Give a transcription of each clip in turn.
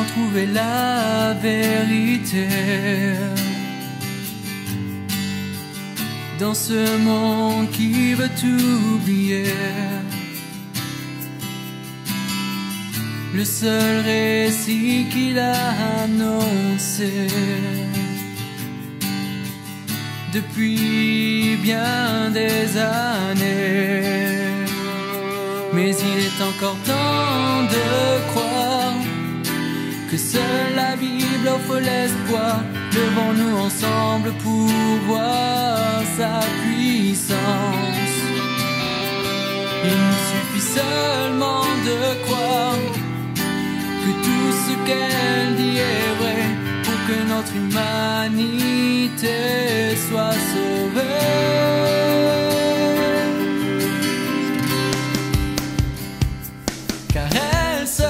trouver la vérité dans ce monde qui veut tout oublier. Le seul récit qu'il a annoncé depuis bien des années. Mais il est encore temps de croire que seule la Bible offre l'espoir. Levons-nous ensemble pour voir sa puissance. Il nous suffit seulement de croire que tout ce qu'elle dit est vrai pour que notre humanité soit sauvée. Car elle seule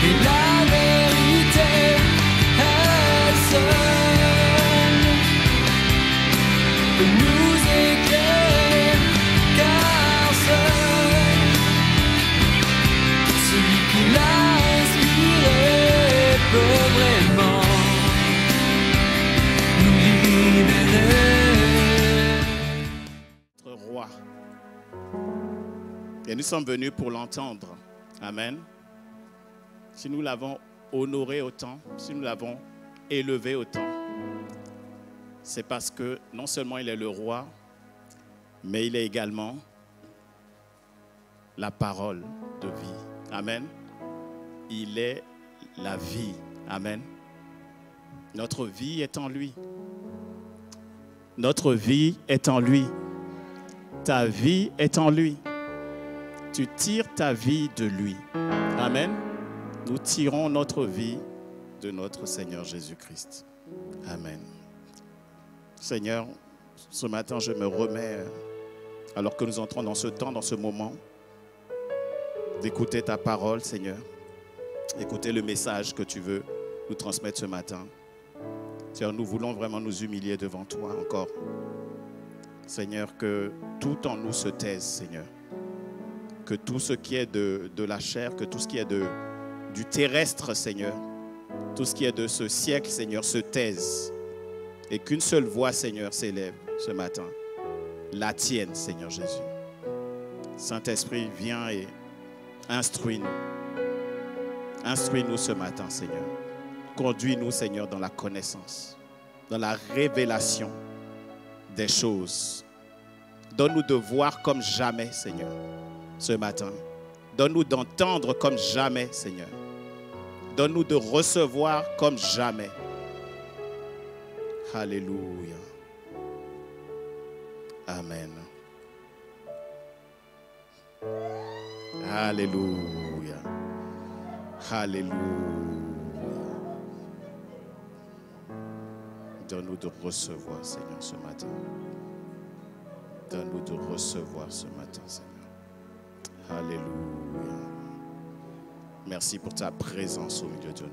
est la vérité, elle seule peut nous éclairer, car seul celui qui l'a inspiré peut vraiment nous libérer. Notre roi. Et nous sommes venus pour l'entendre. Amen. Si nous l'avons honoré autant, si nous l'avons élevé autant, c'est parce que non seulement il est le roi, mais il est également la parole de vie. Amen. Il est la vie. Amen. Notre vie est en lui. Notre vie est en lui. Ta vie est en lui. Tu tires ta vie de lui. Amen. Nous tirons notre vie de notre Seigneur Jésus-Christ. Amen. Seigneur, ce matin, je me remets, alors que nous entrons dans ce temps, dans ce moment, d'écouter ta parole, Seigneur. Écouter le message que tu veux nous transmettre ce matin. Seigneur, nous voulons vraiment nous humilier devant toi encore. Seigneur, que tout en nous se taise, Seigneur. Que tout ce qui est de la chair, que tout ce qui est du terrestre, Seigneur, tout ce qui est de ce siècle, Seigneur, se taise. Et qu'une seule voix, Seigneur, s'élève ce matin. La tienne, Seigneur Jésus. Saint-Esprit, viens et instruis-nous. Instruis-nous ce matin, Seigneur. Conduis-nous, Seigneur, dans la connaissance, dans la révélation des choses. Donne-nous de voir comme jamais, Seigneur, ce matin. Donne-nous d'entendre comme jamais, Seigneur. Donne-nous de recevoir comme jamais. Alléluia. Amen. Alléluia. Alléluia. Donne-nous de recevoir, Seigneur, ce matin. Donne-nous de recevoir ce matin, Seigneur. Alléluia. Merci pour ta présence au milieu de nous.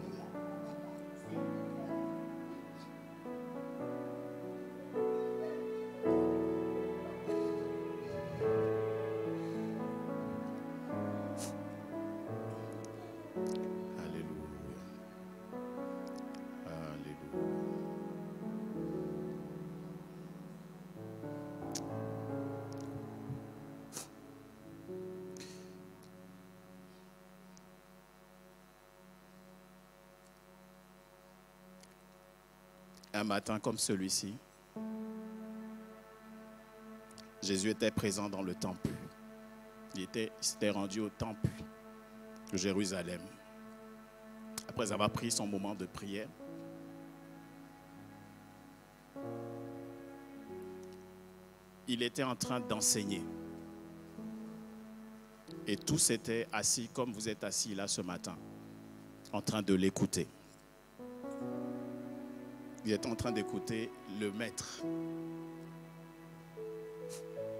Un matin comme celui-ci, Jésus était présent dans le temple. Il s'était rendu au temple de Jérusalem. Après avoir pris son moment de prière, il était en train d'enseigner. Et tous étaient assis comme vous êtes assis là ce matin, en train de l'écouter. Il est en train d'écouter le maître.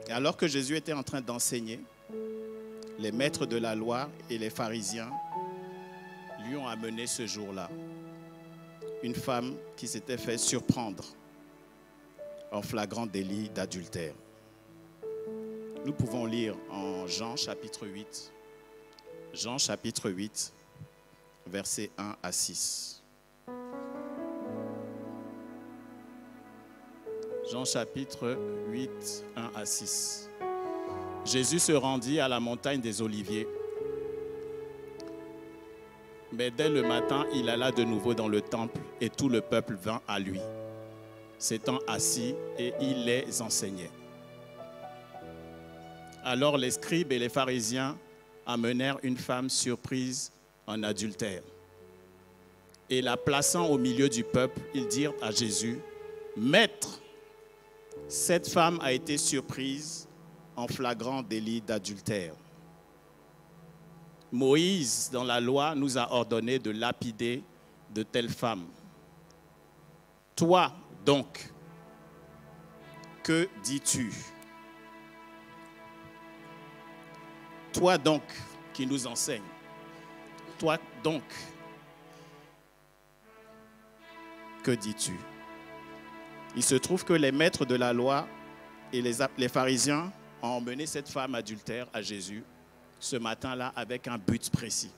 Et alors que Jésus était en train d'enseigner, les maîtres de la loi et les pharisiens lui ont amené ce jour-là une femme qui s'était fait surprendre en flagrant délit d'adultère. Nous pouvons lire en Jean chapitre 8, Jean chapitre 8, versets 1 à 6. Jean chapitre 8, 1 à 6. Jésus se rendit à la montagne des Oliviers. Mais dès le matin, il alla de nouveau dans le temple et tout le peuple vint à lui. S'étant assis et il les enseignait. Alors les scribes et les pharisiens amenèrent une femme surprise en adultère. Et la plaçant au milieu du peuple, ils dirent à Jésus, « Maître, cette femme a été surprise en flagrant délit d'adultère. Moïse, dans la loi, nous a ordonné de lapider de telles femmes. Toi, donc, que dis-tu? Toi, donc, qui nous enseigne. Toi, donc, que dis-tu? » Il se trouve que les maîtres de la loi et les pharisiens ont emmené cette femme adultère à Jésus ce matin-là avec un but précis.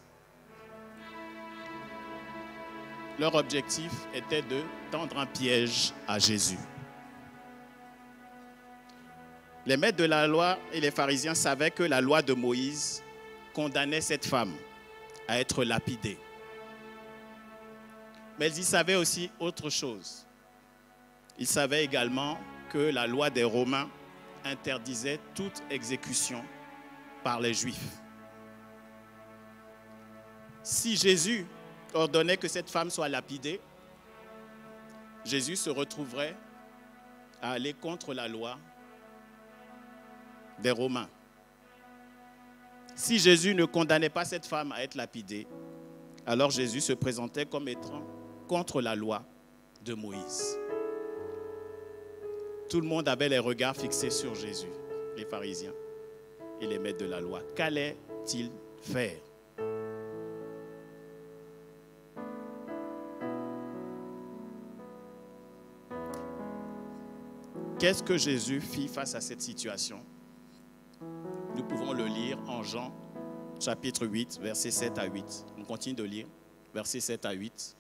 Leur objectif était de tendre un piège à Jésus. Les maîtres de la loi et les pharisiens savaient que la loi de Moïse condamnait cette femme à être lapidée. Mais ils savaient aussi autre chose. Ils savaient également que la loi des Romains interdisait toute exécution par les Juifs. Si Jésus ordonnait que cette femme soit lapidée, Jésus se retrouverait à aller contre la loi des Romains. Si Jésus ne condamnait pas cette femme à être lapidée, alors Jésus se présentait comme étant contre la loi de Moïse. Tout le monde avait les regards fixés sur Jésus, les pharisiens et les maîtres de la loi. Qu'allait-il faire? Qu'est-ce que Jésus fit face à cette situation? Nous pouvons le lire en Jean chapitre 8, versets 7 à 8. On continue de lire, versets 7 à 8.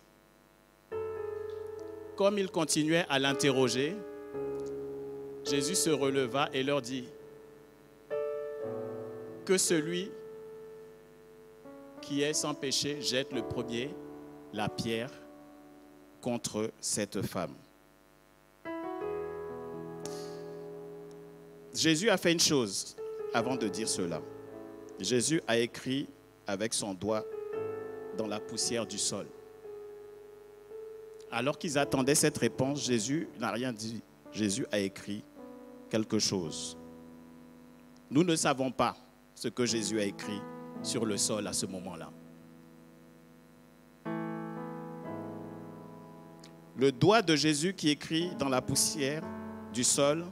Comme il continuait à l'interroger, Jésus se releva et leur dit que celui qui est sans péché jette le premier la pierre contre cette femme. Jésus a fait une chose avant de dire cela. Jésus a écrit avec son doigt dans la poussière du sol. Alors qu'ils attendaient cette réponse, Jésus n'a rien dit. Jésus a écrit quelque chose. Nous ne savons pas ce que Jésus a écrit sur le sol à ce moment-là. Le doigt de Jésus qui écrit dans la poussière du sol,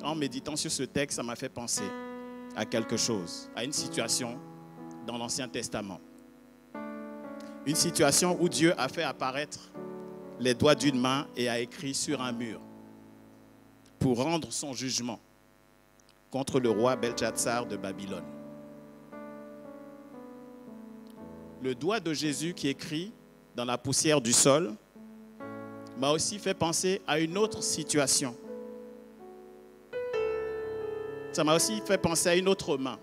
en méditant sur ce texte, ça m'a fait penser à quelque chose, à une situation dans l'Ancien Testament. Une situation où Dieu a fait apparaître les doigts d'une main et a écrit sur un mur pour rendre son jugement contre le roi Belchatsar de Babylone. Le doigt de Jésus qui écrit dans la poussière du sol m'a aussi fait penser à une autre situation. Ça m'a aussi fait penser à une autre main.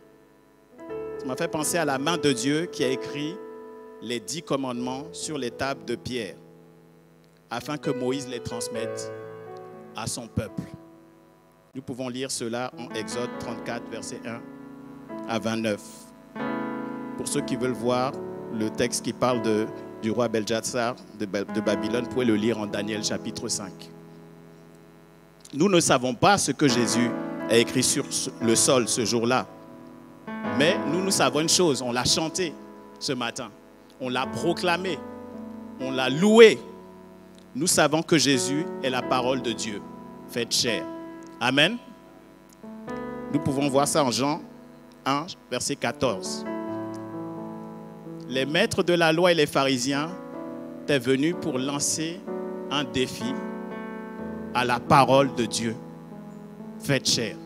Ça m'a fait penser à la main de Dieu qui a écrit les 10 commandements sur les tables de pierre afin que Moïse les transmette à son peuple. Nous pouvons lire cela en Exode 34, versets 1 à 29. Pour ceux qui veulent voir le texte qui parle du roi Belchatsar de Babylone, vous pouvez le lire en Daniel chapitre 5. Nous ne savons pas ce que Jésus a écrit sur le sol ce jour-là. Mais nous savons une chose, on l'a chanté ce matin. On l'a proclamé. On l'a loué. Nous savons que Jésus est la parole de Dieu, faite chair. Amen. Nous pouvons voir ça en Jean 1, verset 14. Les maîtres de la loi et les pharisiens étaient venus pour lancer un défi à la parole de Dieu, faite chair.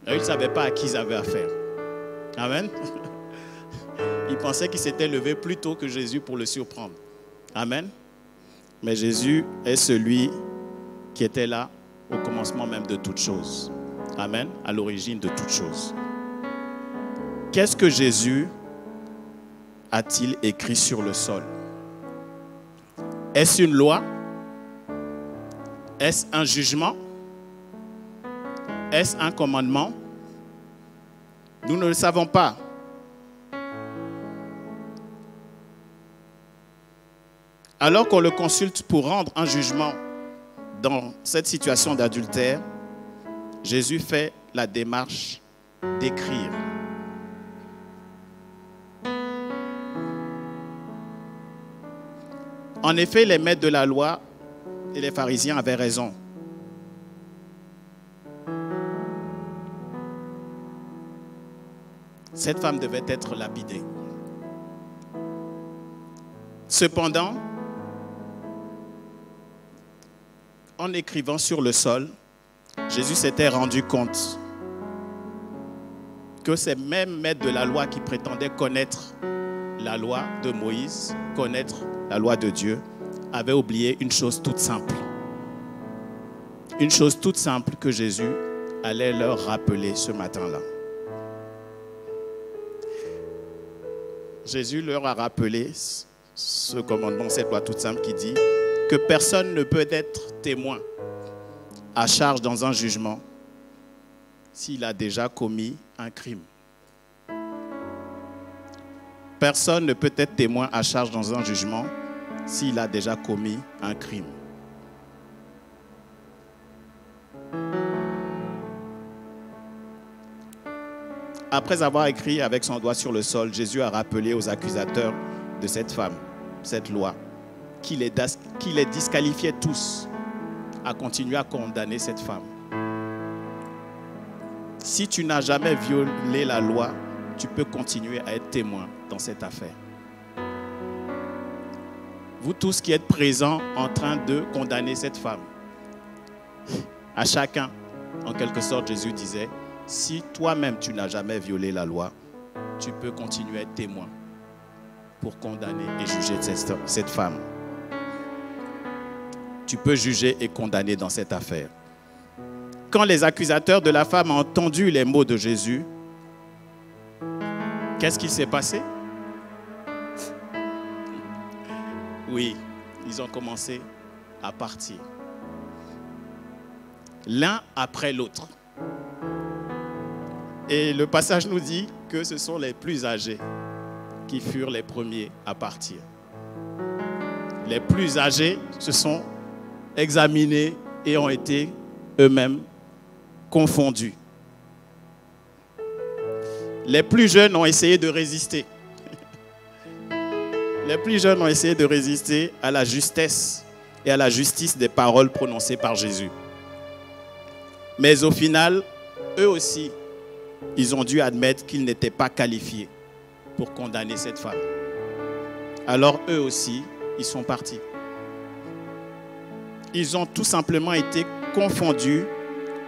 Ils ne savaient pas à qui ils avaient affaire. Amen. Il pensait qu'il s'était levé plus tôt que Jésus pour le surprendre. Amen. Mais Jésus est celui qui était là au commencement même de toutes choses. Amen. À l'origine de toutes choses. Qu'est-ce que Jésus a-t-il écrit sur le sol? Est-ce une loi? Est-ce un jugement? Est-ce un commandement? Nous ne le savons pas. Alors qu'on le consulte pour rendre un jugement dans cette situation d'adultère, Jésus fait la démarche d'écrire. En effet, les maîtres de la loi et les pharisiens avaient raison. Cette femme devait être lapidée. Cependant, en écrivant sur le sol, Jésus s'était rendu compte que ces mêmes maîtres de la loi qui prétendaient connaître la loi de Moïse, connaître la loi de Dieu, avaient oublié une chose toute simple. Une chose toute simple que Jésus allait leur rappeler ce matin-là. Jésus leur a rappelé ce commandement, cette loi toute simple qui dit que personne ne peut être témoin à charge dans un jugement s'il a déjà commis un crime. Personne ne peut être témoin à charge dans un jugement s'il a déjà commis un crime. Après avoir écrit avec son doigt sur le sol, Jésus a rappelé aux accusateurs de cette femme, cette loi, qui les disqualifiait tous à continuer à condamner cette femme. Si tu n'as jamais violé la loi, tu peux continuer à être témoin dans cette affaire. Vous tous qui êtes présents en train de condamner cette femme, à chacun, en quelque sorte, Jésus disait, si toi-même tu n'as jamais violé la loi, tu peux continuer à être témoin pour condamner et juger cette femme. Tu peux juger et condamner dans cette affaire. Quand les accusateurs de la femme ont entendu les mots de Jésus, qu'est-ce qui s'est passé? Oui, ils ont commencé à partir. L'un après l'autre. Et le passage nous dit que ce sont les plus âgés qui furent les premiers à partir. Les plus âgés se sont examinés et ont été eux-mêmes confondus. Les plus jeunes ont essayé de résister. Les plus jeunes ont essayé de résister à la justesse et à la justice des paroles prononcées par Jésus. Mais au final, eux aussi, ils ont dû admettre qu'ils n'étaient pas qualifiés pour condamner cette femme. Alors eux aussi, ils sont partis. Ils ont tout simplement été confondus,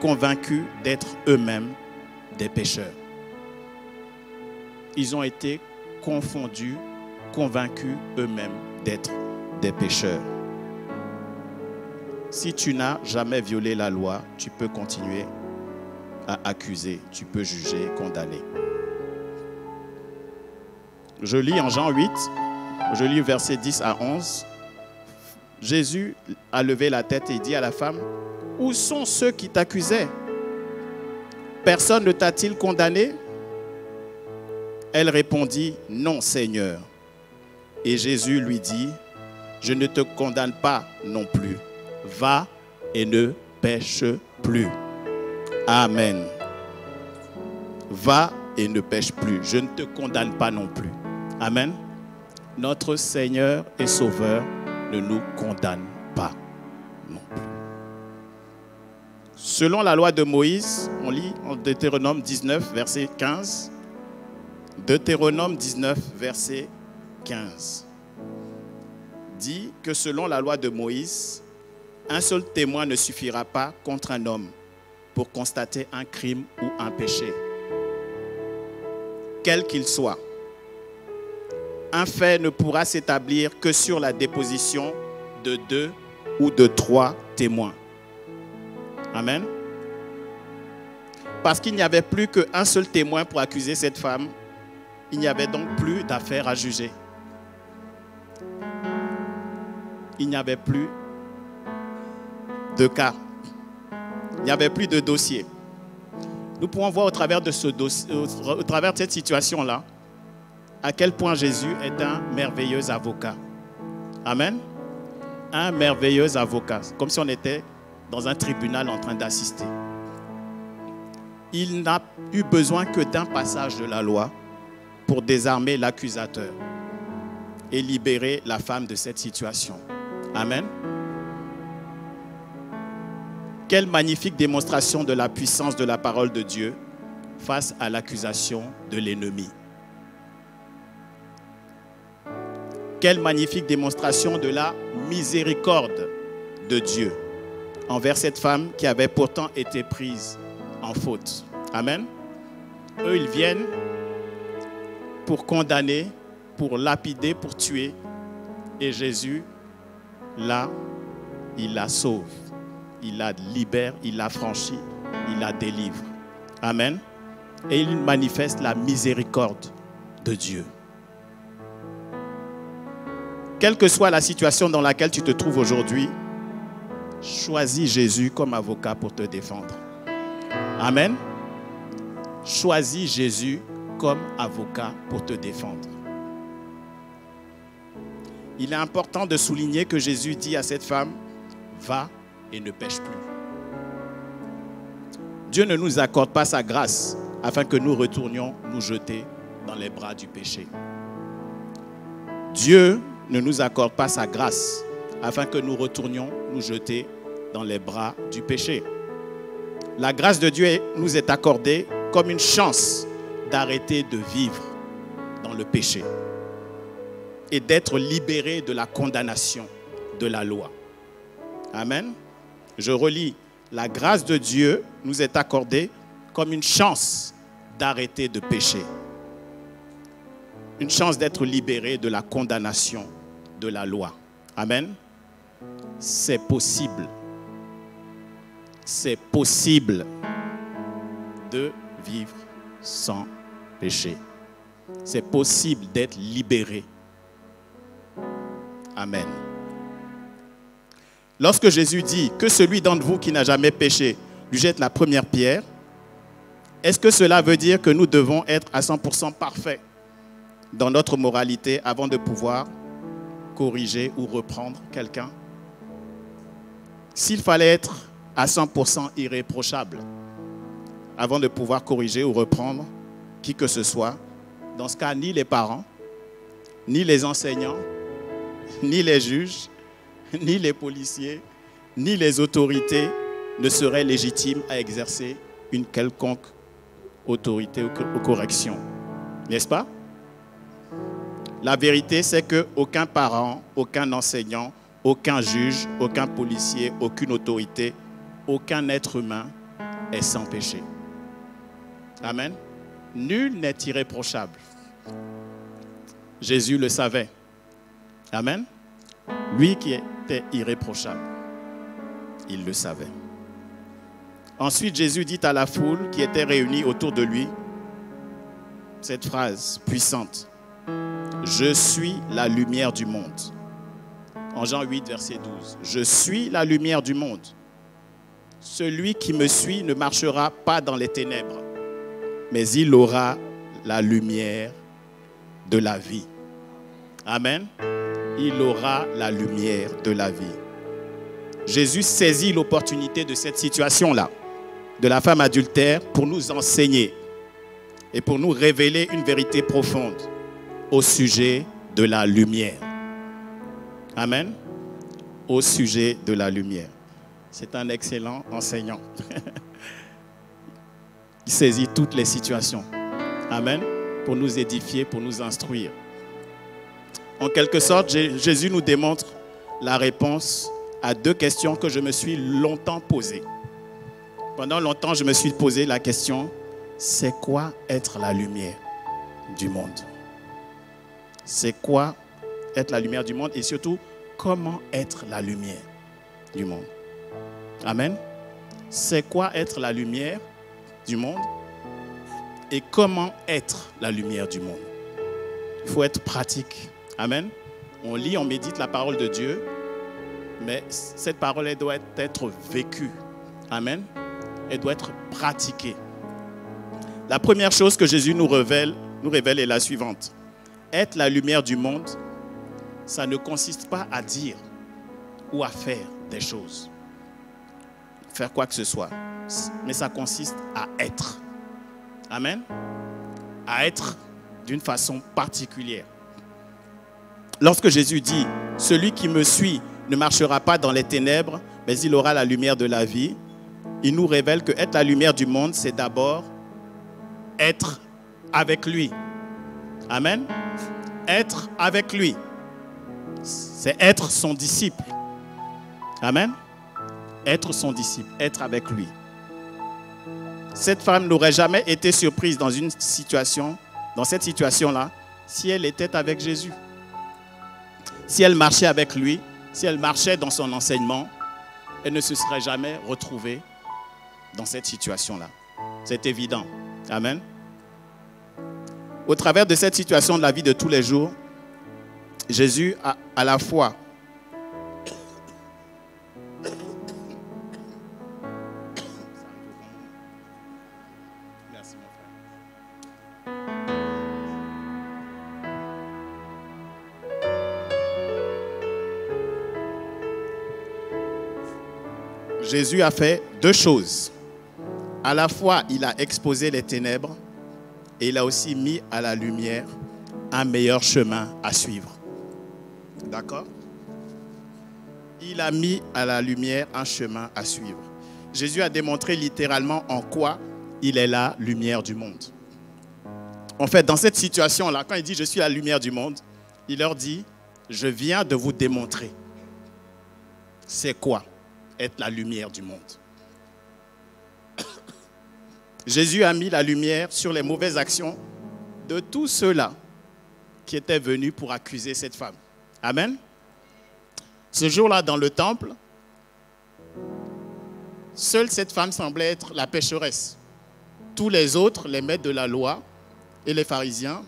convaincus d'être eux-mêmes des pécheurs. Ils ont été confondus, convaincus eux-mêmes d'être des pécheurs. Si tu n'as jamais violé la loi, tu peux continuer à accuser, tu peux juger, condamner. Je lis en Jean 8, je lis versets 10 à 11. Jésus a levé la tête et dit à la femme, « Où sont ceux qui t'accusaient? Personne ne t'a-t-il condamné ?» Elle répondit, « Non, Seigneur. » Et Jésus lui dit, « Je ne te condamne pas non plus. Va et ne pêche plus. » Amen. Va et ne pêche plus. Je ne te condamne pas non plus. Amen. Notre Seigneur et Sauveur ne nous condamne pas non plus. Selon la loi de Moïse, on lit en Deutéronome 19, verset 15. Deutéronome 19, verset 15. Dit que selon la loi de Moïse, un seul témoin ne suffira pas contre un homme pour constater un crime ou un péché, quel qu'il soit. un fait ne pourra s'établir que sur la déposition de 2 ou de 3 témoins. Amen. Parce qu'il n'y avait plus qu'un seul témoin pour accuser cette femme, il n'y avait donc plus d'affaires à juger. Il n'y avait plus de cas. Il n'y avait plus de dossier. Nous pouvons voir au travers de ce dossier, au travers de cette situation-là, à quel point Jésus est un merveilleux avocat. Amen. Un merveilleux avocat. Comme si on était dans un tribunal en train d'assister. Il n'a eu besoin que d'un passage de la loi pour désarmer l'accusateur et libérer la femme de cette situation. Amen. Quelle magnifique démonstration de la puissance de la parole de Dieu face à l'accusation de l'ennemi. Quelle magnifique démonstration de la miséricorde de Dieu envers cette femme qui avait pourtant été prise en faute. Amen. Eux, ils viennent pour condamner, pour lapider, pour tuer. Et Jésus, là, il la sauve. Il la libère, il la franchit, il la délivre. Amen. Et il manifeste la miséricorde de Dieu. Quelle que soit la situation dans laquelle tu te trouves aujourd'hui, choisis Jésus comme avocat pour te défendre. Amen. Choisis Jésus comme avocat pour te défendre. Il est important de souligner que Jésus dit à cette femme, va et ne pêche plus. Dieu ne nous accorde pas sa grâce afin que nous retournions nous jeter dans les bras du péché. Dieu ne nous accorde pas sa grâce afin que nous retournions nous jeter dans les bras du péché. La grâce de Dieu nous est accordée comme une chance d'arrêter de vivre dans le péché et d'être libéré de la condamnation de la loi. Amen. Je relis. La grâce de Dieu nous est accordée comme une chance d'arrêter de pécher. Une chance d'être libéré de la condamnation de la loi. Amen. C'est possible. C'est possible de vivre sans péché. C'est possible d'être libéré. Amen. Lorsque Jésus dit que celui d'entre vous qui n'a jamais péché lui jette la première pierre, est-ce que cela veut dire que nous devons être à 100% parfaits dans notre moralité avant de pouvoir corriger ou reprendre quelqu'un? S'il fallait être à 100% irréprochable avant de pouvoir corriger ou reprendre qui que ce soit, dans ce cas, ni les parents, ni les enseignants, ni les juges, ni les policiers, ni les autorités ne seraient légitimes à exercer une quelconque autorité ou correction. N'est-ce pas? La vérité, c'est qu'aucun parent, aucun enseignant, aucun juge, aucun policier, aucune autorité, aucun être humain est sans péché. Amen. Nul n'est irréprochable. Jésus le savait. Amen. Lui qui était irréprochable, il le savait. Ensuite, Jésus dit à la foule qui était réunie autour de lui cette phrase puissante. Je suis la lumière du monde. En Jean 8, verset 12. Je suis la lumière du monde. Celui qui me suit ne marchera pas dans les ténèbres, mais il aura la lumière de la vie. Amen. Il aura la lumière de la vie. Jésus saisit l'opportunité de cette situation-là, de la femme adultère, pour nous enseigner et pour nous révéler une vérité profonde au sujet de la lumière. Amen. Au sujet de la lumière. C'est un excellent enseignant. Il saisit toutes les situations. Amen. Pour nous édifier, pour nous instruire. En quelque sorte, Jésus nous démontre la réponse à deux questions que je me suis longtemps posées. Pendant longtemps, je me suis posé la question, c'est quoi être la lumière du monde? c'est quoi être la lumière du monde et surtout, comment être la lumière du monde. Amen. C'est quoi être la lumière du monde et comment être la lumière du monde. Il faut être pratique. Amen. On lit, on médite la parole de Dieu, mais cette parole, elle doit être vécue. Amen. Elle doit être pratiquée. La première chose que Jésus nous révèle est la suivante. Être la lumière du monde, ça ne consiste pas à dire ou à faire des choses. Faire quoi que ce soit. Mais ça consiste à être. Amen. À être d'une façon particulière. Lorsque Jésus dit, celui qui me suit ne marchera pas dans les ténèbres, mais il aura la lumière de la vie, il nous révèle que être la lumière du monde, c'est d'abord être avec lui. Amen. Être avec lui. C'est être son disciple. Amen. Être son disciple, être avec lui. Cette femme n'aurait jamais été surprise dans cette situation-là, si elle était avec Jésus. Si elle marchait avec lui, si elle marchait dans son enseignement, elle ne se serait jamais retrouvée dans cette situation-là. C'est évident. Amen. Au travers de cette situation de la vie de tous les jours, Jésus a à la fois Jésus a fait deux choses. À la fois, il a exposé les ténèbres et il a aussi mis à la lumière un meilleur chemin à suivre. D'accord? Il a mis à la lumière un chemin à suivre. Jésus a démontré littéralement en quoi il est la lumière du monde. En fait, dans cette situation-là, quand il dit « Je suis la lumière du monde », il leur dit « Je viens de vous démontrer c'est quoi être la lumière du monde. » Jésus a mis la lumière sur les mauvaises actions de tous ceux-là qui étaient venus pour accuser cette femme. Amen. Ce jour-là, dans le temple, seule cette femme semblait être la pécheresse. Tous les autres, les maîtres de la loi et les pharisiens,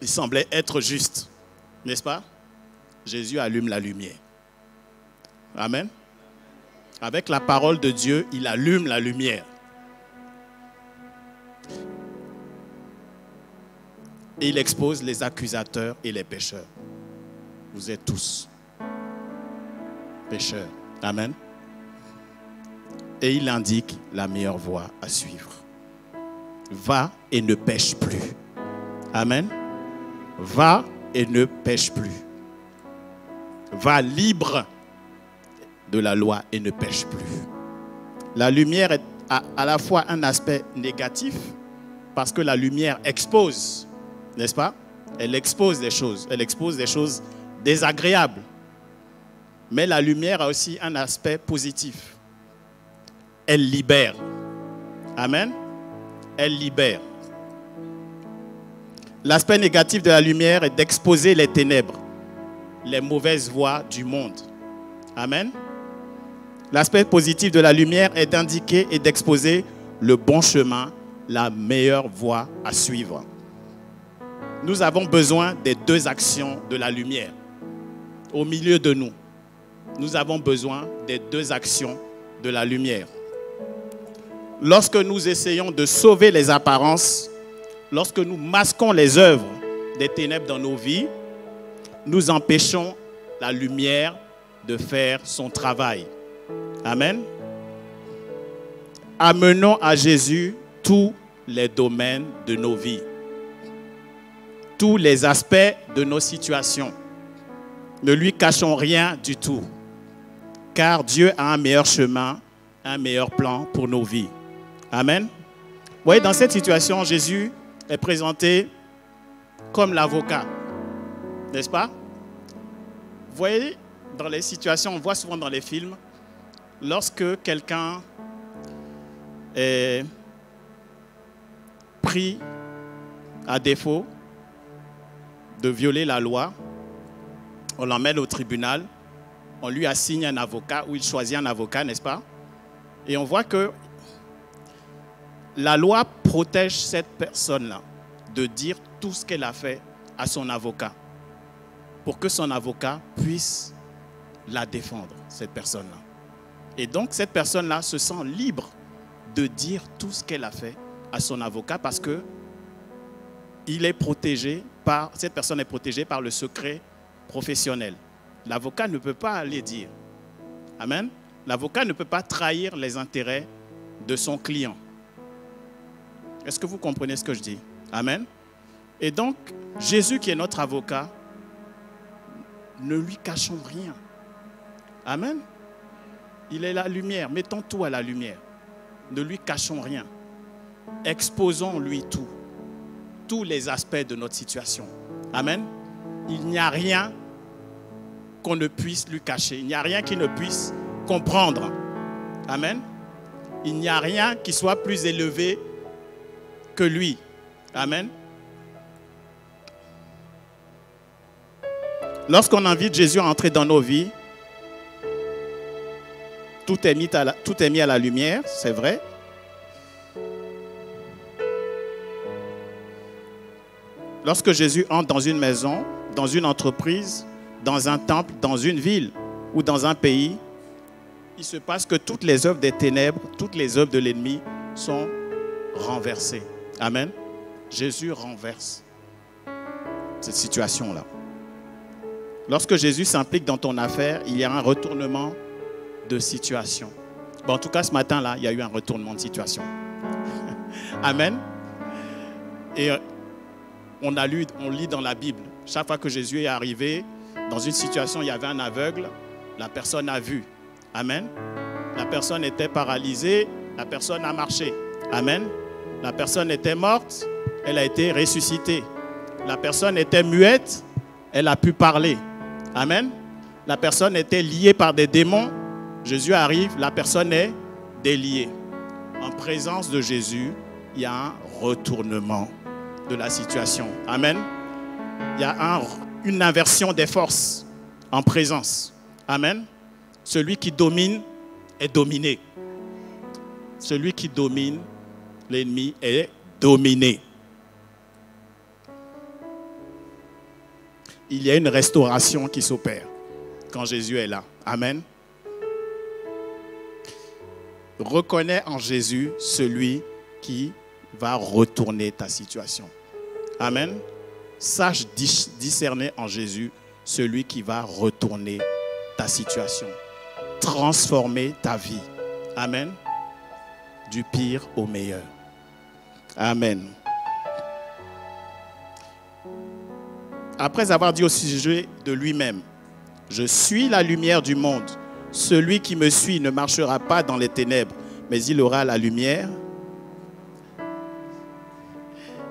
ils semblaient être justes. N'est-ce pas? Jésus allume la lumière. Amen. Avec la parole de Dieu, il allume la lumière. Et il expose les accusateurs et les pécheurs. Vous êtes tous pécheurs. Amen. Et il indique la meilleure voie à suivre. Va et ne pêche plus. Amen. Va et ne pêche plus. Va libre de la loi et ne pêche plus. La lumière a à la fois un aspect négatif parce que la lumière expose, n'est-ce pas? Elle expose des choses. Elle expose des choses désagréables. Mais la lumière a aussi un aspect positif. Elle libère. Amen. Elle libère. L'aspect négatif de la lumière est d'exposer les ténèbres, les mauvaises voies du monde. Amen. L'aspect positif de la lumière est d'indiquer et d'exposer le bon chemin, la meilleure voie à suivre. Nous avons besoin des deux actions de la lumière. Au milieu de nous, nous avons besoin des deux actions de la lumière. Lorsque nous essayons de sauver les apparences, lorsque nous masquons les œuvres des ténèbres dans nos vies, nous empêchons la lumière de faire son travail. Amen. Amenons à Jésus tous les domaines de nos vies, tous les aspects de nos situations. Ne lui cachons rien du tout, car Dieu a un meilleur chemin, un meilleur plan pour nos vies. Amen. Vous voyez, dans cette situation, Jésus est présenté comme l'avocat, n'est-ce pas? Vous voyez, dans les situations, on voit souvent dans les films, lorsque quelqu'un est pris à défaut, de violer la loi, on l'emmène au tribunal, on lui assigne un avocat, ou il choisit un avocat, n'est-ce pas? Et on voit que la loi protège cette personne-là de dire tout ce qu'elle a fait à son avocat, pour que son avocat puisse la défendre, cette personne-là. Et donc, cette personne-là se sent libre de dire tout ce qu'elle a fait à son avocat parce que cette personne est protégée par le secret professionnel. L'avocat ne peut pas aller dire. Amen. L'avocat ne peut pas trahir les intérêts de son client. Est-ce que vous comprenez ce que je dis? Amen. Et donc, Jésus qui est notre avocat, ne lui cachons rien. Amen. Il est la lumière. Mettons tout à la lumière. Ne lui cachons rien. Exposons-lui tout. Tous les aspects de notre situation. Amen. Il n'y a rien qu'on ne puisse lui cacher. Il n'y a rien qu'il ne puisse comprendre. Amen. Il n'y a rien qui soit plus élevé que lui. Amen. Lorsqu'on invite Jésus à entrer dans nos vies, tout est mis à la lumière, c'est vrai. Lorsque Jésus entre dans une maison, dans une entreprise, dans un temple, dans une ville ou dans un pays, il se passe que toutes les œuvres des ténèbres, toutes les œuvres de l'ennemi sont renversées. Amen. Jésus renverse cette situation-là. Lorsque Jésus s'implique dans ton affaire, il y a un retournement de situation. Bon, en tout cas, ce matin-là, il y a eu un retournement de situation. Amen. Et on lit dans la Bible. Chaque fois que Jésus est arrivé dans une situation, il y avait un aveugle, la personne a vu. Amen. La personne était paralysée, la personne a marché. Amen. La personne était morte, elle a été ressuscitée. La personne était muette, elle a pu parler. Amen. La personne était liée par des démons. Jésus arrive, la personne est déliée. En présence de Jésus, il y a un retournement de la situation. Amen. Il y a une inversion des forces en présence. Amen. Celui qui domine est dominé. Celui qui domine l'ennemi est dominé. Il y a une restauration qui s'opère quand Jésus est là. Amen. Reconnais en Jésus celui qui va retourner ta situation. Amen. Sache discerner en Jésus celui qui va retourner ta situation. Transformer ta vie. Amen. Du pire au meilleur. Amen. Après avoir dit au sujet de lui-même, je suis la lumière du monde. Celui qui me suit ne marchera pas dans les ténèbres, mais il aura la lumière.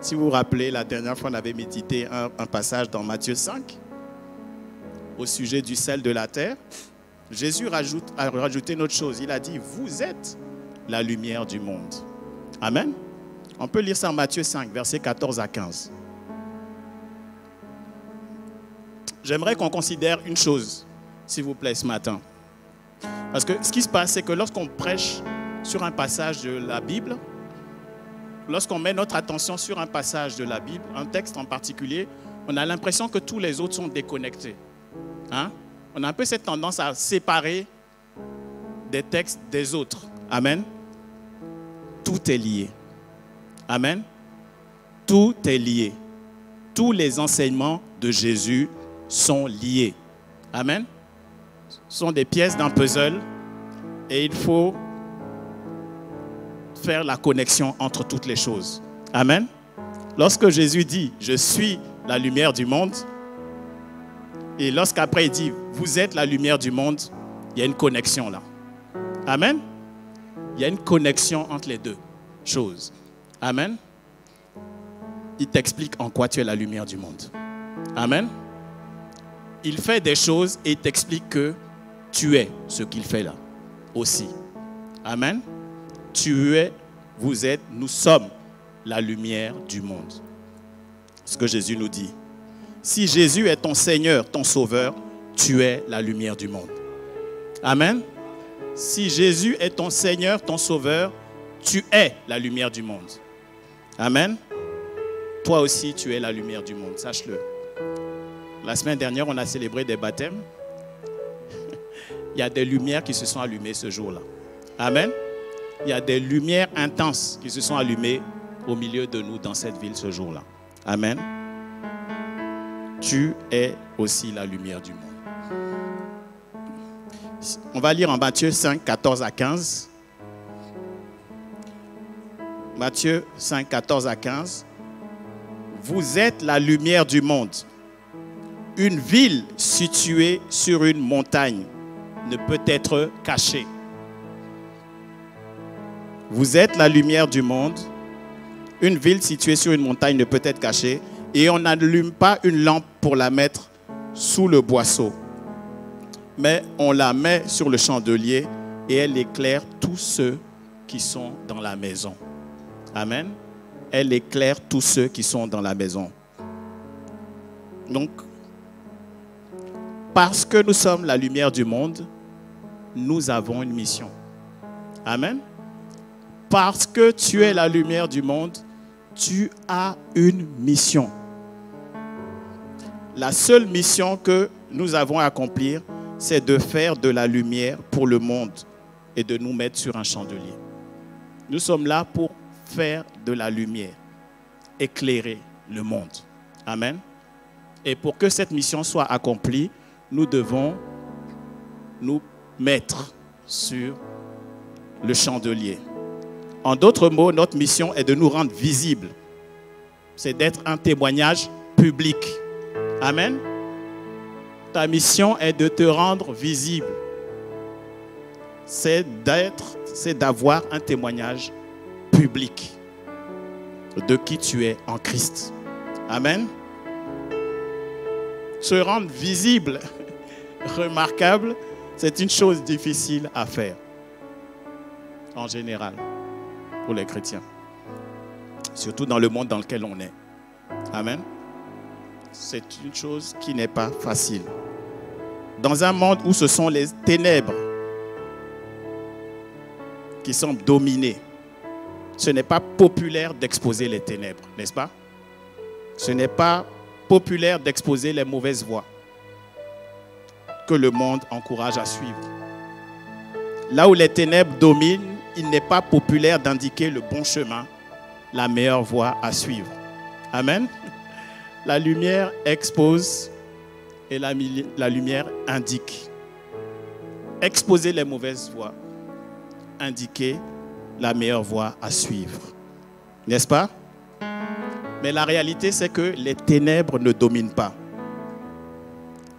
Si vous vous rappelez, la dernière fois, on avait médité un passage dans Matthieu 5 au sujet du sel de la terre. Jésus a rajouté une autre chose. Il a dit, vous êtes la lumière du monde. Amen. On peut lire ça en Matthieu 5, versets 14 à 15. J'aimerais qu'on considère une chose, s'il vous plaît, ce matin. Parce que ce qui se passe, c'est que lorsqu'on prêche sur un passage de la Bible, lorsqu'on met notre attention sur un passage de la Bible, un texte en particulier, on a l'impression que tous les autres sont déconnectés. Hein? On a un peu cette tendance à séparer des textes des autres. Amen. Tout est lié. Amen. Tout est lié. Tous les enseignements de Jésus sont liés. Amen. Ce sont des pièces d'un puzzle et il faut faire la connexion entre toutes les choses. Amen. Lorsque Jésus dit, je suis la lumière du monde, et lorsqu'après il dit, vous êtes la lumière du monde, il y a une connexion là. Amen. Il y a une connexion entre les deux choses. Amen. Il t'explique en quoi tu es la lumière du monde. Amen. Il fait des choses et il t'explique que tu es ce qu'il fait là aussi. Amen. Tu es, vous êtes, nous sommes la lumière du monde. Ce que Jésus nous dit. Si Jésus est ton Seigneur, ton Sauveur, tu es la lumière du monde. Amen. Si Jésus est ton Seigneur, ton Sauveur, tu es la lumière du monde. Amen. Toi aussi, tu es la lumière du monde, sache-le. La semaine dernière, on a célébré des baptêmes. Il y a des lumières qui se sont allumées ce jour-là. Amen. Il y a des lumières intenses qui se sont allumées au milieu de nous dans cette ville ce jour-là. Amen. Tu es aussi la lumière du monde. On va lire en Matthieu 5, 14 à 15. Matthieu 5, 14 à 15. Vous êtes la lumière du monde. Une ville située sur une montagne ne peut être cachée. Vous êtes la lumière du monde. Une ville située sur une montagne ne peut être cachée. Et on n'allume pas une lampe pour la mettre sous le boisseau. Mais on la met sur le chandelier et elle éclaire tous ceux qui sont dans la maison. Amen. Elle éclaire tous ceux qui sont dans la maison. Donc, parce que nous sommes la lumière du monde, nous avons une mission. Amen. Parce que tu es la lumière du monde, tu as une mission. La seule mission que nous avons à accomplir, c'est de faire de la lumière pour le monde et de nous mettre sur un chandelier. Nous sommes là pour faire de la lumière, éclairer le monde. Amen. Et pour que cette mission soit accomplie, nous devons nous mettre sur le chandelier. En d'autres mots, notre mission est de nous rendre visibles. C'est d'être un témoignage public. Amen. Ta mission est de te rendre visible. C'est d'avoir un témoignage public de qui tu es en Christ. Amen. Se rendre visible, remarquable, c'est une chose difficile à faire. En général, pour les chrétiens. Surtout dans le monde dans lequel on est. Amen. C'est une chose qui n'est pas facile. Dans un monde où ce sont les ténèbres qui semblent dominer, ce n'est pas populaire d'exposer les ténèbres, n'est-ce pas? Ce n'est pas populaire d'exposer les mauvaises voies que le monde encourage à suivre. Là où les ténèbres dominent, il n'est pas populaire d'indiquer le bon chemin, la meilleure voie à suivre. Amen. La lumière expose et la lumière indique. Exposer les mauvaises voies, indiquer la meilleure voie à suivre. N'est-ce pas? Mais la réalité, c'est que les ténèbres ne dominent pas.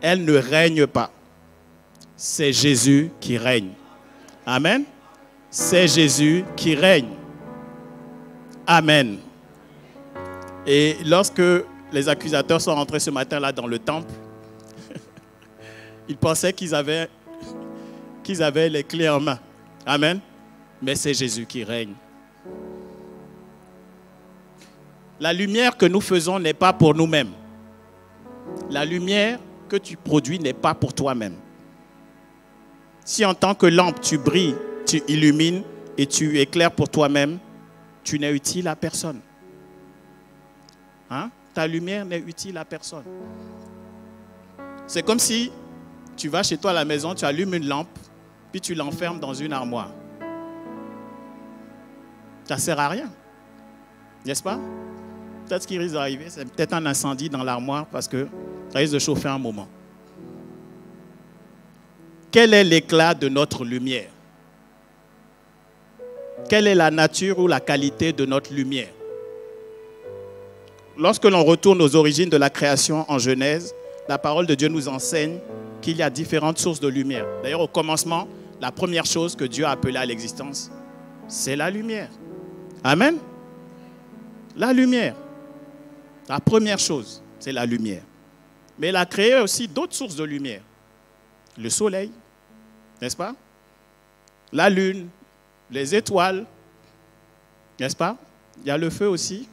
Elles ne règnent pas. C'est Jésus qui règne. Amen. C'est Jésus qui règne. Amen. Et lorsque les accusateurs sont rentrés ce matin-là dans le temple, ils pensaient qu'ils avaient les clés en main. Amen. Mais c'est Jésus qui règne. La lumière que nous faisons n'est pas pour nous-mêmes. La lumière que tu produis n'est pas pour toi-même. Si en tant que lampe, tu brilles, tu illumines et tu éclaires pour toi-même, tu n'es utile à personne. Hein? Ta lumière n'est utile à personne. C'est comme si tu vas chez toi à la maison, tu allumes une lampe, puis tu l'enfermes dans une armoire. Ça ne sert à rien. N'est-ce pas? Peut-être ce qui risque d'arriver, c'est peut-être un incendie dans l'armoire parce que ça risque de chauffer un moment. Quel est l'éclat de notre lumière? Quelle est la nature ou la qualité de notre lumière? Lorsque l'on retourne aux origines de la création en Genèse, la parole de Dieu nous enseigne qu'il y a différentes sources de lumière. D'ailleurs, au commencement, la première chose que Dieu a appelée à l'existence, c'est la lumière. Amen. La lumière. La première chose, c'est la lumière. Mais il a créé aussi d'autres sources de lumière. Le soleil, n'est-ce pas? La lune, les étoiles, n'est-ce pas? Il y a le feu aussi,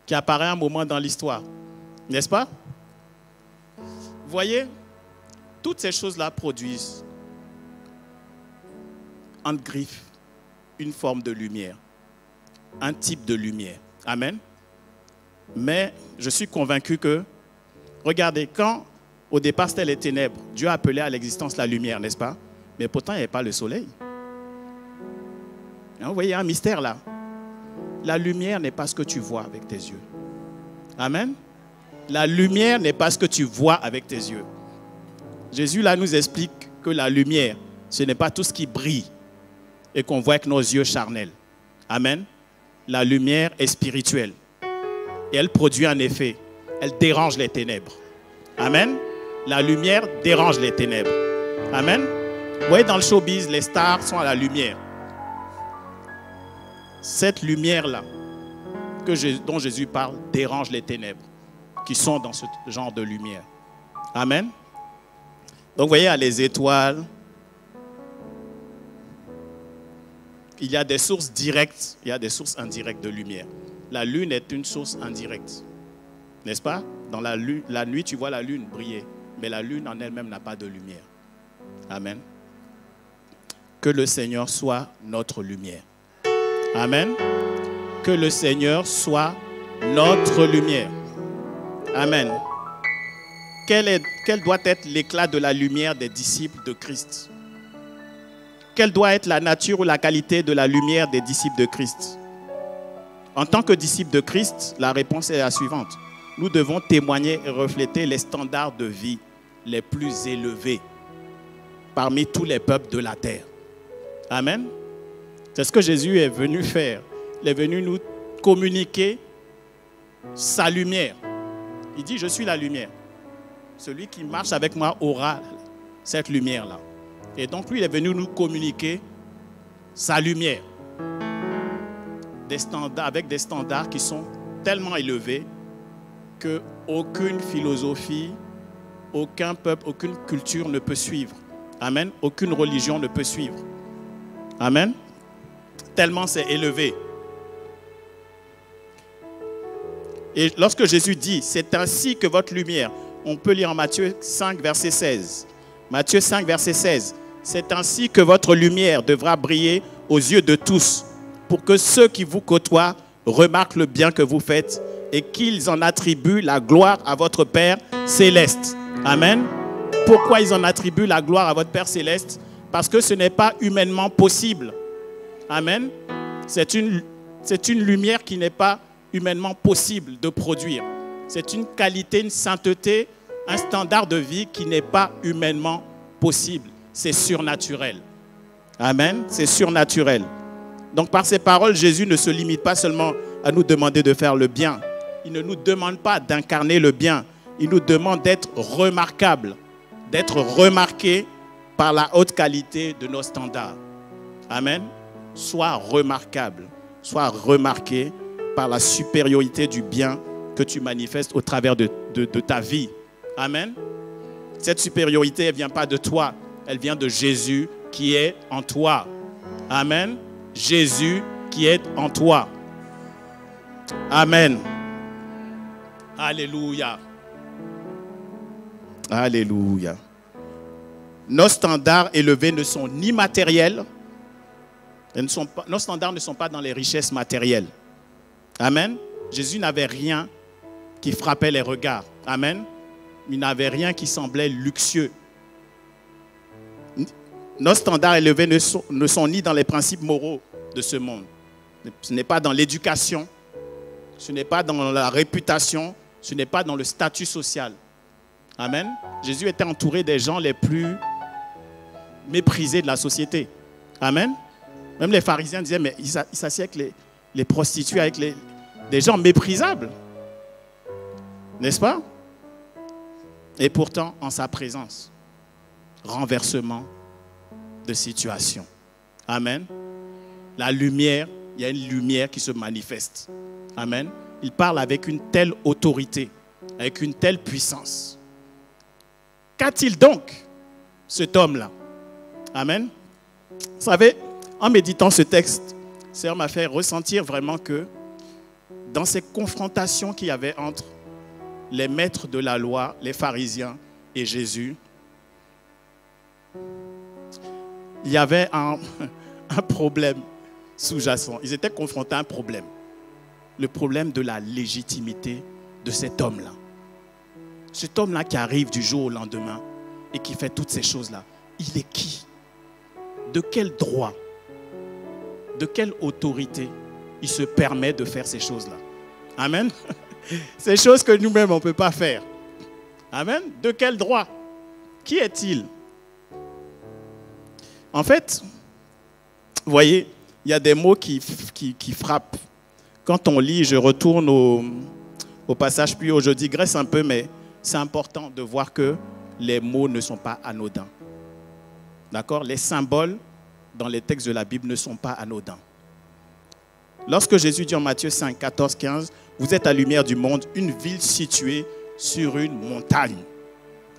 qui apparaît un moment dans l'histoire, n'est-ce pas? voyez, toutes ces choses-là produisent, entre griffes, une forme de lumière, un type de lumière. Amen. Mais je suis convaincu que, regardez, quand au départ c'était les ténèbres, Dieu a appelé à l'existence la lumière, n'est-ce pas? Mais pourtant il n'y avait pas le soleil. Vous voyez, il y a un mystère là. La lumière n'est pas ce que tu vois avec tes yeux. Amen. La lumière n'est pas ce que tu vois avec tes yeux. Jésus là nous explique que la lumière, ce n'est pas tout ce qui brille et qu'on voit avec nos yeux charnels. Amen. La lumière est spirituelle. Et elle produit un effet. Elle dérange les ténèbres. Amen. La lumière dérange les ténèbres. Amen. Vous voyez, dans le showbiz, les stars sont à la lumière. Cette lumière-là, dont Jésus parle, dérange les ténèbres qui sont dans ce genre de lumière. Amen. Donc, vous voyez, il y a les étoiles. Il y a des sources directes, il y a des sources indirectes de lumière. La lune est une source indirecte. N'est-ce pas? Dans la nuit, tu vois la lune briller. Mais la lune en elle-même n'a pas de lumière. Amen. Que le Seigneur soit notre lumière. Amen. Que le Seigneur soit notre lumière. Amen. Quel doit être l'éclat de la lumière des disciples de Christ? Quelle doit être la nature ou la qualité de la lumière des disciples de Christ? En tant que disciples de Christ, la réponse est la suivante. Nous devons témoigner et refléter les standards de vie les plus élevés parmi tous les peuples de la terre. Amen. C'est ce que Jésus est venu faire. Il est venu nous communiquer sa lumière. Il dit, je suis la lumière. Celui qui marche avec moi aura cette lumière-là. Et donc, lui, il est venu nous communiquer sa lumière. Avec des standards qui sont tellement élevés qu'aucune philosophie, aucun peuple, aucune culture ne peut suivre. Amen. Aucune religion ne peut suivre. Amen. Tellement c'est élevé. Et lorsque Jésus dit, c'est ainsi que votre lumière, on peut lire en Matthieu 5, verset 16. Matthieu 5, verset 16. C'est ainsi que votre lumière devra briller aux yeux de tous, pour que ceux qui vous côtoient remarquent le bien que vous faites et qu'ils en attribuent la gloire à votre Père céleste. Amen. Pourquoi ils en attribuent la gloire à votre Père céleste? Parce que ce n'est pas humainement possible. Amen. C'est une lumière qui n'est pas humainement possible de produire. C'est une qualité, une sainteté, un standard de vie qui n'est pas humainement possible. C'est surnaturel. Amen. C'est surnaturel. Donc par ces paroles, Jésus ne se limite pas seulement à nous demander de faire le bien. Il ne nous demande pas d'incarner le bien. Il nous demande d'être remarquables, d'être remarqués par la haute qualité de nos standards. Amen. Sois remarquable, sois remarqué par la supériorité du bien que tu manifestes au travers de ta vie. Amen. Cette supériorité, elle ne vient pas de toi, elle vient de Jésus qui est en toi. Amen. Jésus qui est en toi. Amen. Alléluia. Alléluia. Nos standards élevés ne sont ni matériels, nos standards ne sont pas dans les richesses matérielles. Amen. Jésus n'avait rien qui frappait les regards. Amen. Il n'avait rien qui semblait luxueux. Nos standards élevés ne sont ni dans les principes moraux de ce monde. Ce n'est pas dans l'éducation, ce n'est pas dans la réputation, ce n'est pas dans le statut social. Amen. Jésus était entouré des gens les plus méprisés de la société. Amen. Même les pharisiens disaient, mais il s'assied avec les prostituées, avec des gens méprisables. N'est-ce pas? Et pourtant, en sa présence, renversement de situation. Amen. La lumière, il y a une lumière qui se manifeste. Amen. Il parle avec une telle autorité, avec une telle puissance. Qu'a-t-il donc, cet homme-là? Amen. Vous savez, en méditant ce texte, ça m'a fait ressentir vraiment que dans ces confrontations qu'il y avait entre les maîtres de la loi, les pharisiens, et Jésus, il y avait un problème sous-jacent. Ils étaient confrontés à un problème. Le problème de la légitimité de cet homme-là. Cet homme-là qui arrive du jour au lendemain et qui fait toutes ces choses-là, il est qui? De quel droit? De quelle autorité il se permet de faire ces choses-là? Amen. Ces choses que nous-mêmes, on ne peut pas faire. Amen. De quel droit? Qui est-il? En fait, vous voyez, il y a des mots qui frappent. Quand on lit, je retourne au passage plus haut, je digresse un peu, mais c'est important de voir que les mots ne sont pas anodins. D'accord? Les symboles dans les textes de la Bible ne sont pas anodins. Lorsque Jésus dit en Matthieu 5, 14, 15, « Vous êtes la lumière du monde, une ville située sur une montagne. »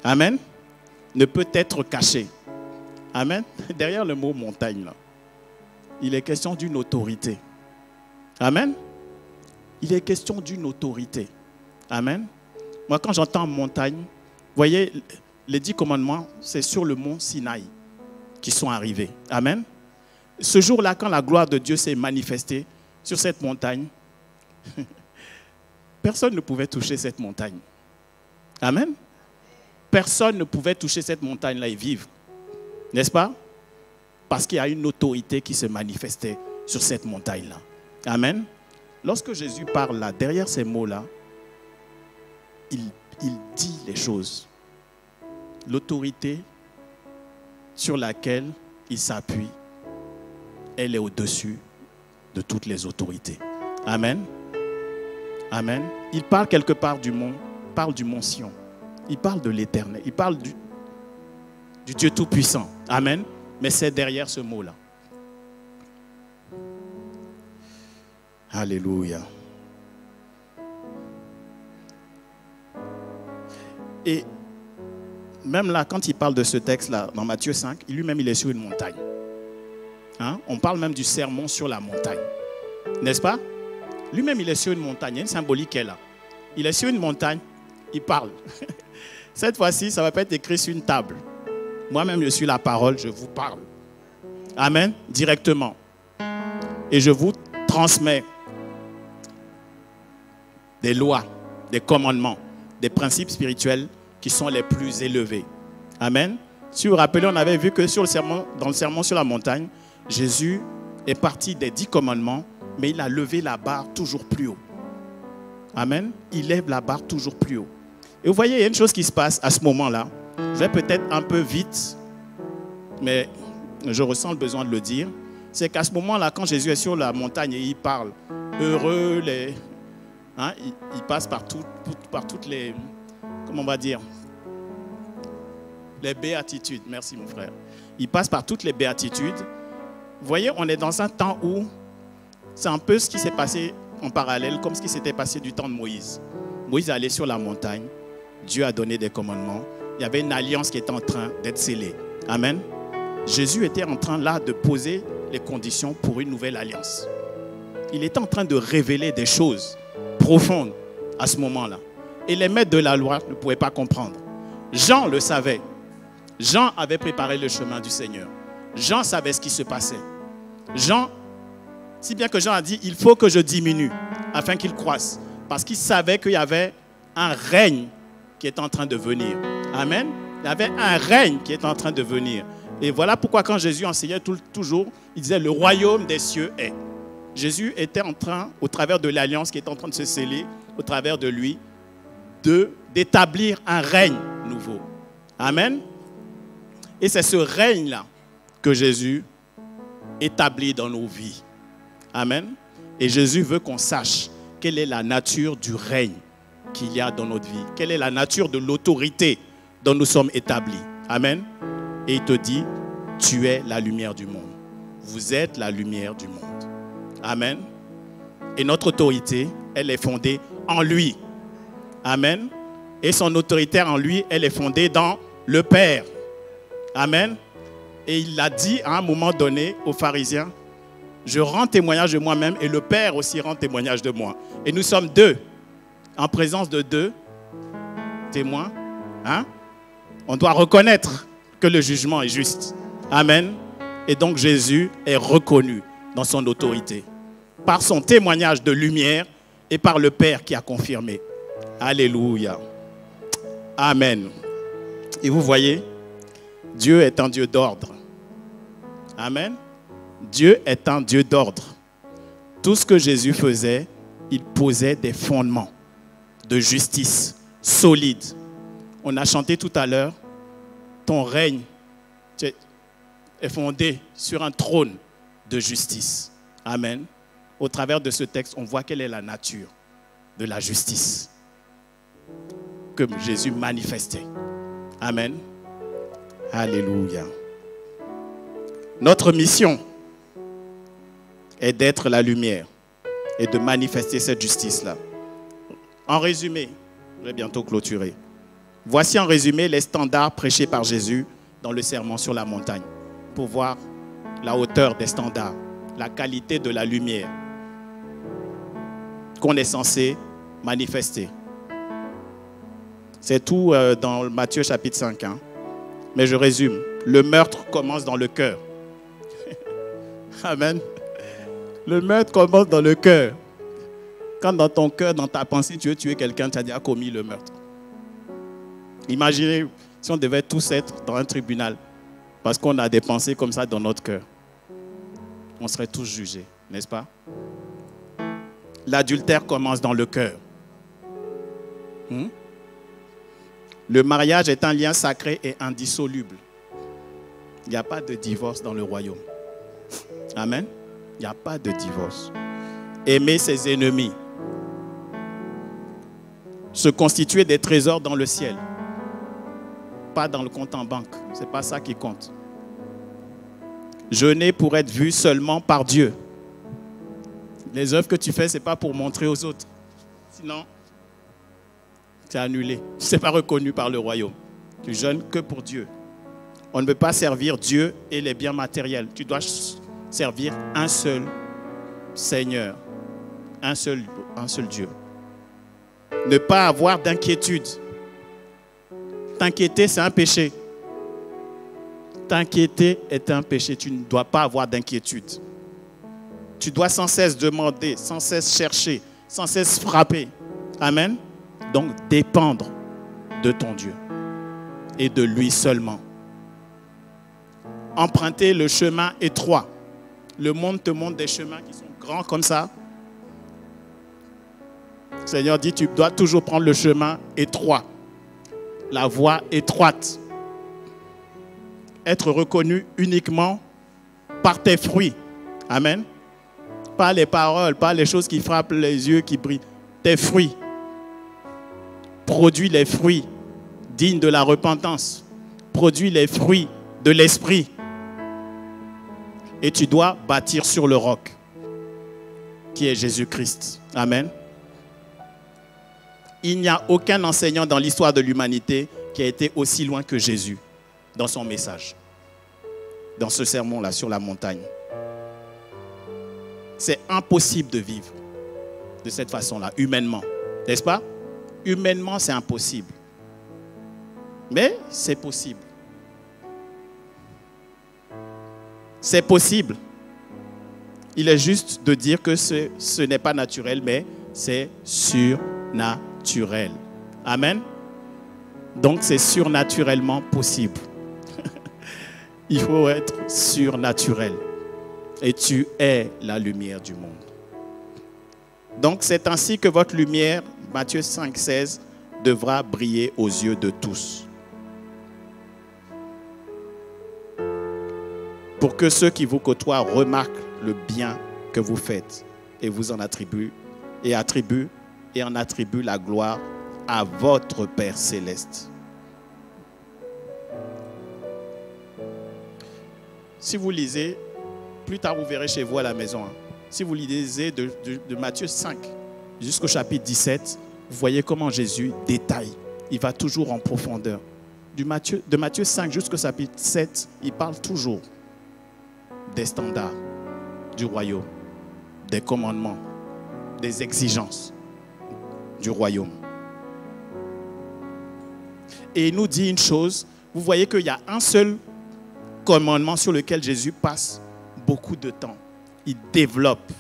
Amen. Ne peut être cachée. Amen. Derrière le mot montagne, là, il est question d'une autorité. Amen. Il est question d'une autorité. Amen. Moi, quand j'entends montagne, vous voyez, les 10 commandements, c'est sur le mont Sinaï qui sont arrivés. Amen. Ce jour-là, quand la gloire de Dieu s'est manifestée sur cette montagne, personne ne pouvait toucher cette montagne. Amen. Personne ne pouvait toucher cette montagne-là et vivre. N'est-ce pas? Parce qu'il y a une autorité qui se manifestait sur cette montagne-là. Amen. Lorsque Jésus parle là, derrière ces mots-là, il dit les choses. L'autorité sur laquelle il s'appuie, elle est au-dessus de toutes les autorités. Amen. Amen. Il parle quelque part du mont, parle du mont Sion. Il parle de l'Éternel. Il parle du Dieu Tout-Puissant. Amen. Mais c'est derrière ce mot-là. Alléluia. Et même là, quand il parle de ce texte-là, dans Matthieu 5, lui-même, il est sur une montagne. Hein? On parle même du sermon sur la montagne. N'est-ce pas? Lui-même, il est sur une montagne. Il y a une symbolique qui est là. Il est sur une montagne, il parle. Cette fois-ci, ça ne va pas être écrit sur une table. Moi-même, je suis la parole, je vous parle. Amen, directement. Et je vous transmets des lois, des commandements, des principes spirituels qui sont les plus élevés. Amen. Si vous vous rappelez, on avait vu que dans le sermon sur la montagne, Jésus est parti des 10 commandements, mais il a levé la barre toujours plus haut. Amen. Il lève la barre toujours plus haut. Et vous voyez, il y a une chose qui se passe à ce moment-là. Je vais peut-être un peu vite, mais je ressens le besoin de le dire. C'est qu'à ce moment-là, quand Jésus est sur la montagne et il parle, heureux les... Hein, il passe par toutes les... Comment on va dire? Les béatitudes. Merci mon frère. Il passe par toutes les béatitudes. Vous voyez, on est dans un temps où c'est un peu ce qui s'est passé en parallèle, comme ce qui s'était passé du temps de Moïse. Moïse est allé sur la montagne. Dieu a donné des commandements. Il y avait une alliance qui était en train d'être scellée. Amen. Jésus était en train là de poser les conditions pour une nouvelle alliance. Il était en train de révéler des choses profondes à ce moment-là. Et les maîtres de la loi ne pouvaient pas comprendre. Jean le savait. Jean avait préparé le chemin du Seigneur. Jean savait ce qui se passait. Jean, si bien que Jean a dit, il faut que je diminue afin qu'il croisse. Parce qu'il savait qu'il y avait un règne qui est en train de venir. Amen. Il y avait un règne qui est en train de venir. Et voilà pourquoi quand Jésus enseignait toujours, il disait le royaume des cieux est. Jésus était en train, au travers de l'alliance qui est en train de se sceller, au travers de lui, d'établir un règne nouveau. Amen. Et c'est ce règne-là que Jésus établit dans nos vies. Amen. Et Jésus veut qu'on sache quelle est la nature du règne qu'il y a dans notre vie. Quelle est la nature de l'autorité dont nous sommes établis. Amen. Et il te dit, tu es la lumière du monde. Vous êtes la lumière du monde. Amen. Et notre autorité, elle est fondée en lui. Amen. Et son autorité en lui, elle est fondée dans le Père. Amen. Et il l'a dit à un moment donné aux pharisiens, je rends témoignage de moi-même et le Père aussi rend témoignage de moi. Et nous sommes deux, en présence de deux témoins. Hein? On doit reconnaître que le jugement est juste. Amen. Et donc Jésus est reconnu dans son autorité, par son témoignage de lumière et par le Père qui a confirmé. Alléluia. Amen. Et vous voyez, Dieu est un Dieu d'ordre. Amen. Dieu est un Dieu d'ordre. Tout ce que Jésus faisait, il posait des fondements de justice solides. On a chanté tout à l'heure, ton règne est fondé sur un trône de justice. Amen. Au travers de ce texte, on voit quelle est la nature de la justice que Jésus manifestait. Amen. Alléluia. Notre mission est d'être la lumière et de manifester cette justice-là. En résumé, je vais bientôt clôturer. Voici en résumé les standards prêchés par Jésus dans le sermon sur la montagne pour voir la hauteur des standards, la qualité de la lumière qu'on est censé manifester. C'est tout dans Matthieu chapitre 5. Mais je résume. Le meurtre commence dans le cœur. Amen. Le meurtre commence dans le cœur. Quand dans ton cœur, dans ta pensée, tu veux tuer quelqu'un, tu as déjà commis le meurtre. Imaginez si on devait tous être dans un tribunal parce qu'on a des pensées comme ça dans notre cœur. On serait tous jugés, n'est-ce pas? L'adultère commence dans le cœur. Le mariage est un lien sacré et indissoluble. Il n'y a pas de divorce dans le royaume. Amen. Il n'y a pas de divorce. Aimer ses ennemis. Se constituer des trésors dans le ciel. Pas dans le compte en banque. Ce n'est pas ça qui compte. Jeûner pour être vu seulement par Dieu. Les œuvres que tu fais, ce n'est pas pour montrer aux autres. Sinon, c'est annulé. Ce n'est pas reconnu par le royaume. Tu jeûnes que pour Dieu. On ne peut pas servir Dieu et les biens matériels. Tu dois servir un seul Seigneur. Un seul Dieu. Ne pas avoir d'inquiétude. T'inquiéter, c'est un péché. T'inquiéter est un péché. Tu ne dois pas avoir d'inquiétude. Tu dois sans cesse demander, sans cesse chercher, sans cesse frapper. Amen. Donc, dépendre de ton Dieu et de lui seulement. Emprunter le chemin étroit. Le monde te montre des chemins qui sont grands comme ça. Le Seigneur dit, tu dois toujours prendre le chemin étroit. La voie étroite. Être reconnu uniquement par tes fruits. Amen. Pas les paroles, pas les choses qui frappent les yeux, qui brillent. Tes fruits. Produis les fruits dignes de la repentance. Produis les fruits de l'esprit. Et tu dois bâtir sur le roc, qui est Jésus-Christ. Amen. Il n'y a aucun enseignant dans l'histoire de l'humanité qui a été aussi loin que Jésus dans son message, dans ce sermon-là sur la montagne. C'est impossible de vivre de cette façon-là, humainement. N'est-ce pas? Humainement, c'est impossible. Mais c'est possible. C'est possible. Il est juste de dire que ce n'est pas naturel, mais c'est surnaturel. Amen. Donc c'est surnaturellement possible. Il faut être surnaturel. Et tu es la lumière du monde. Donc c'est ainsi que votre lumière, Matthieu 5,16, devra briller aux yeux de tous. Pour que ceux qui vous côtoient remarquent le bien que vous faites et vous en attribuent et en attribuent la gloire à votre Père céleste. Si vous lisez, plus tard vous verrez chez vous à la maison, si vous lisez de Matthieu 5 jusqu'au chapitre 17, vous voyez comment Jésus détaille. Il va toujours en profondeur. De Matthieu 5 jusqu'au chapitre 7, il parle toujours des standards du royaume, des commandements, des exigences du royaume. Et il nous dit une chose, vous voyez qu'il y a un seul commandement sur lequel Jésus passe beaucoup de temps. Il développe.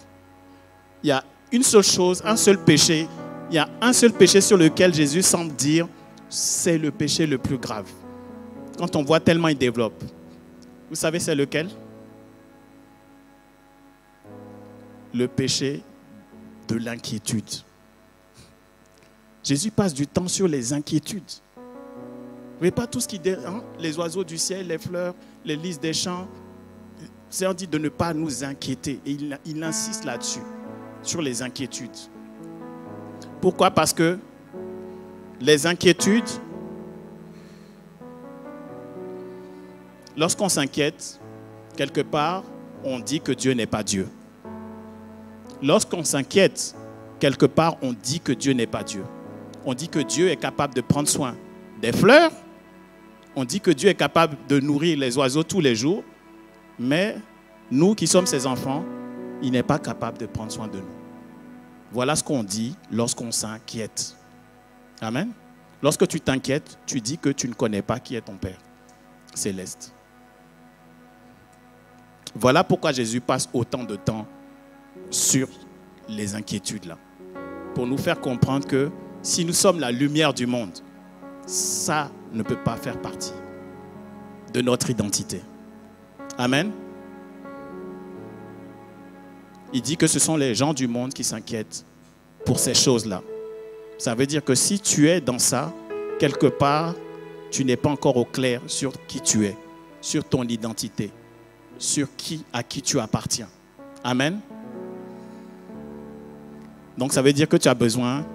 Il y a une seule chose, un seul péché. Il y a un seul péché sur lequel Jésus semble dire c'est le péché le plus grave. Quand on voit tellement il développe. Vous savez c'est lequel? Le péché de l'inquiétude. Jésus passe du temps sur les inquiétudes. Vous voyez pas tout ce qui dérange, les oiseaux du ciel, les fleurs, les lys des champs. C'est dit de ne pas nous inquiéter. Et il insiste là-dessus, sur les inquiétudes. Pourquoi? Parce que les inquiétudes, lorsqu'on s'inquiète, quelque part, on dit que Dieu n'est pas Dieu. Lorsqu'on s'inquiète, quelque part, on dit que Dieu n'est pas Dieu. On dit que Dieu est capable de prendre soin des fleurs. On dit que Dieu est capable de nourrir les oiseaux tous les jours. Mais nous qui sommes ses enfants, il n'est pas capable de prendre soin de nous. Voilà ce qu'on dit lorsqu'on s'inquiète. Amen. Lorsque tu t'inquiètes, tu dis que tu ne connais pas qui est ton Père céleste. Voilà pourquoi Jésus passe autant de temps sur les inquiétudes là. Pour nous faire comprendre que si nous sommes la lumière du monde, ça ne peut pas faire partie de notre identité. Amen. Il dit que ce sont les gens du monde qui s'inquiètent pour ces choses-là. Ça veut dire que si tu es dans ça, quelque part, tu n'es pas encore au clair sur qui tu es, sur ton identité, sur à qui tu appartiens. Amen. Donc ça veut dire que tu as besoin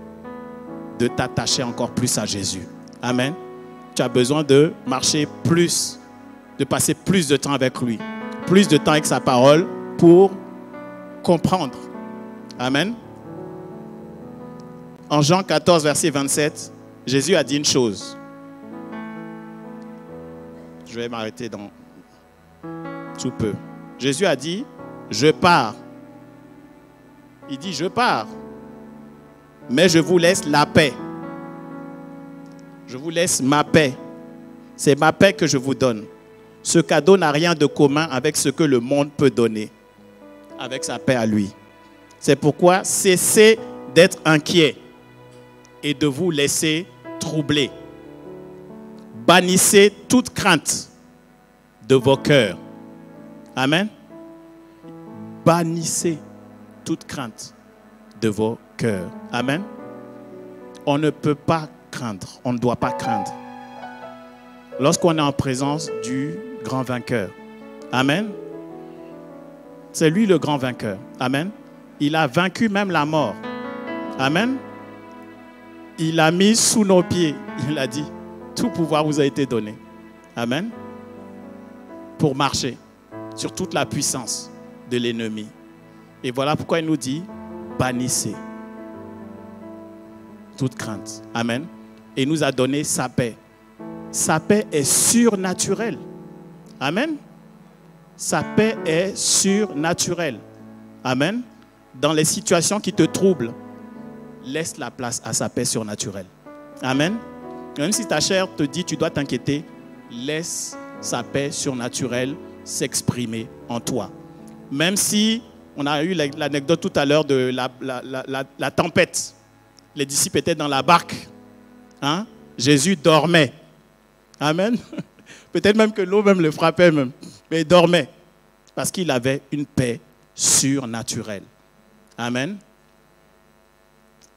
de t'attacher encore plus à Jésus. Amen. Tu as besoin de marcher plus, de passer plus de temps avec lui, plus de temps avec sa parole pour comprendre. Amen. En Jean 14, verset 27, Jésus a dit une chose. Je vais m'arrêter dans tout peu. Jésus a dit, je pars. Il dit, je pars. Mais je vous laisse la paix. Je vous laisse ma paix. C'est ma paix que je vous donne. Ce cadeau n'a rien de commun avec ce que le monde peut donner, avec sa paix à lui. C'est pourquoi cessez d'être inquiets et de vous laisser troubler. Bannissez toute crainte de vos cœurs. Amen. Bannissez toute crainte de vos cœurs. Amen. On ne peut pas craindre. On ne doit pas craindre. Lorsqu'on est en présence du grand vainqueur. Amen. C'est lui le grand vainqueur. Amen. Il a vaincu même la mort. Amen. Il a mis sous nos pieds. Il a dit, tout pouvoir vous a été donné. Amen. Pour marcher sur toute la puissance de l'ennemi. Et voilà pourquoi il nous dit, bannissez toute crainte. Amen. Et il nous a donné sa paix. Sa paix est surnaturelle. Amen. Sa paix est surnaturelle. Amen. Dans les situations qui te troublent, laisse la place à sa paix surnaturelle. Amen. Même si ta chair te dit tu dois t'inquiéter, laisse sa paix surnaturelle s'exprimer en toi. Même si on a eu l'anecdote tout à l'heure de la tempête. Les disciples étaient dans la barque. Hein? Jésus dormait. Amen. Peut-être même que l'eau même le frappait même. Mais il dormait. Parce qu'il avait une paix surnaturelle. Amen.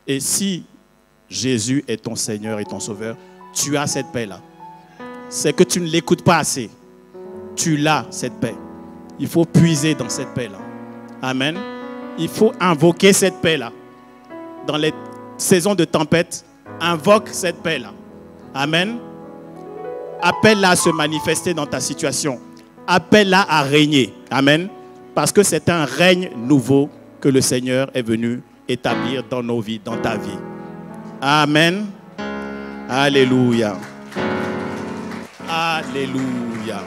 Et si Jésus est ton Seigneur et ton Sauveur, tu as cette paix-là. C'est que tu ne l'écoutes pas assez. Tu l'as, cette paix. Il faut puiser dans cette paix-là. Amen. Il faut invoquer cette paix-là. Dans les saisons de tempête, invoque cette paix-là. Amen. Appelle-la à se manifester dans ta situation. Appelle-la à régner. Amen. Parce que c'est un règne nouveau que le Seigneur est venu établir dans nos vies, dans ta vie. Amen. Alléluia. Alléluia.